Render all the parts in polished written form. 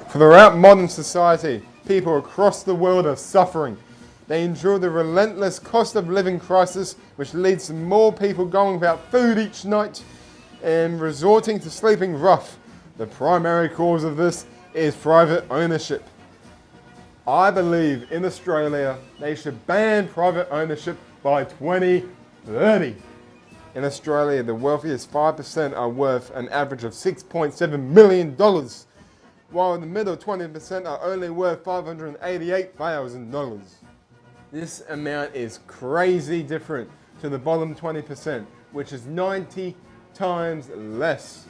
Throughout modern society, people across the world are suffering. They endure the relentless cost of living crisis, which leads to more people going without food each night and resorting to sleeping rough. The primary cause of this is private ownership. I believe in Australia they should ban private ownership by 2030. In Australia, the wealthiest 5% are worth an average of $6.7 million, while the middle 20% are only worth $588,000. This amount is crazy different to the bottom 20%, which is 90 times less.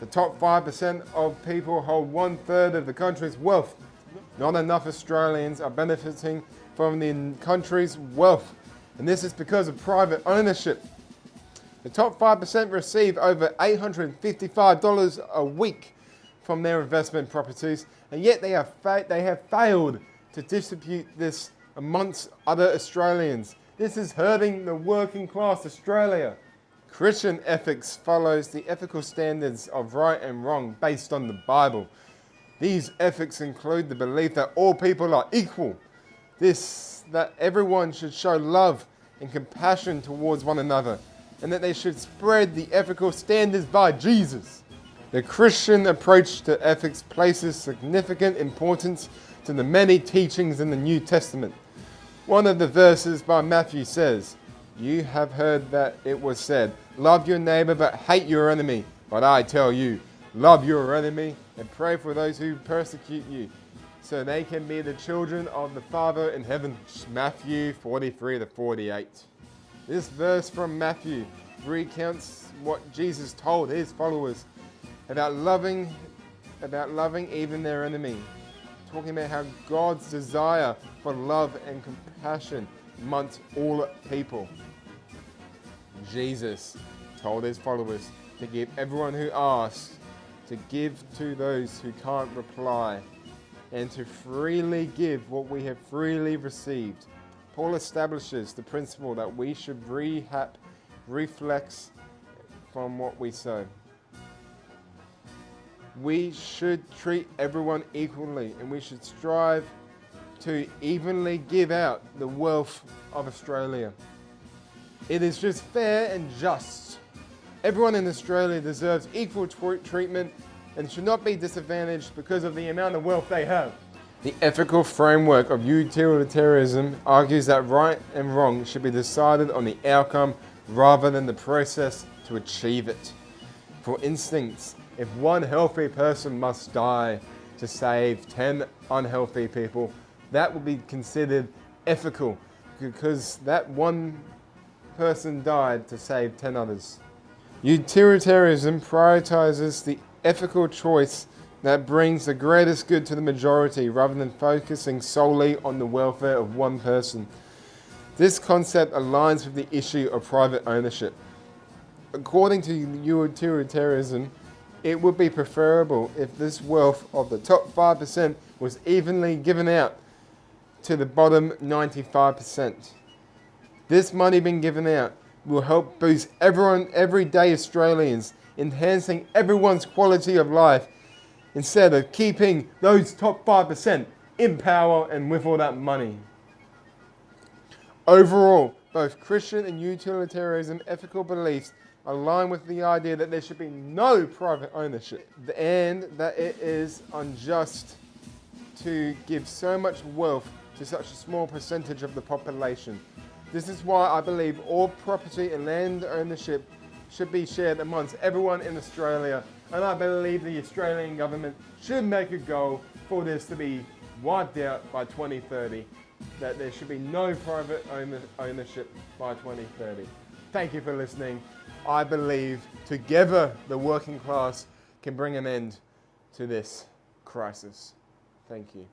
The top 5% of people hold 1/3 of the country's wealth. Not enough Australians are benefiting from the country's wealth, and this is because of private ownership. The top 5% receive over $855 a week from their investment properties, and yet they have failed to distribute this amongst other Australians. This is hurting the working class Australia. Christian ethics follows the ethical standards of right and wrong based on the Bible. These ethics include the belief that all people are equal, that everyone should show love and compassion towards one another, and that they should spread the ethical standards by Jesus. The Christian approach to ethics places significant importance to the many teachings in the New Testament. One of the verses by Matthew says, "You have heard that it was said, 'Love your neighbor but hate your enemy.' But I tell you, love your enemy and pray for those who persecute you, so they can be the children of the Father in heaven." Matthew 43-48. This verse from Matthew recounts what Jesus told his followers about loving even their enemy, talking about how God's desire for love and compassion amongst all people. Jesus told his followers to give everyone who asks, to give to those who can't reply, and to freely give what we have freely received. Paul establishes the principle that we should reflex from what we sow. We should treat everyone equally, and we should strive to evenly give out the wealth of Australia. It is just fair and just. Everyone in Australia deserves equal treatment and should not be disadvantaged because of the amount of wealth they have. The ethical framework of utilitarianism argues that right and wrong should be decided on the outcome rather than the process to achieve it. For instance, if one healthy person must die to save 10 unhealthy people, that would be considered ethical because that one person died to save 10 others. Utilitarianism prioritizes the ethical choice that brings the greatest good to the majority rather than focusing solely on the welfare of one person. This concept aligns with the issue of private ownership. According to utilitarianism, it would be preferable if this wealth of the top 5% was evenly given out to the bottom 95%. This money being given out will help boost everyday Australians, enhancing everyone's quality of life instead of keeping those top 5% in power and with all that money. Overall, both Christian and utilitarianism ethical beliefs align with the idea that there should be no private ownership and that it is unjust to give so much wealth to such a small percentage of the population. This is why I believe all property and land ownership should be shared amongst everyone in Australia, and I believe the Australian government should make a goal for this to be wiped out by 2030, that there should be no private ownership by 2030. Thank you for listening. I believe together the working class can bring an end to this crisis. Thank you.